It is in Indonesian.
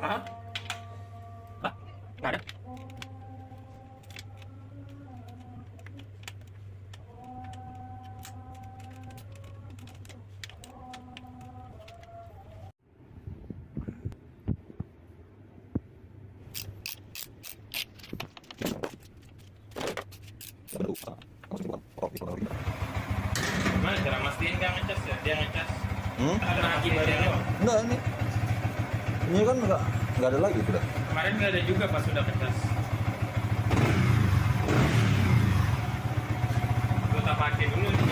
Hah? Lah, nggak ada. Gimana cara mastiin nggak ngecas ya? Dia ngecas. Ada lagi baru. Enggak ini kan nggak ada lagi sudah. Kemarin nggak ada juga pas sudah ngecas. Lu tak pakai dulu nih.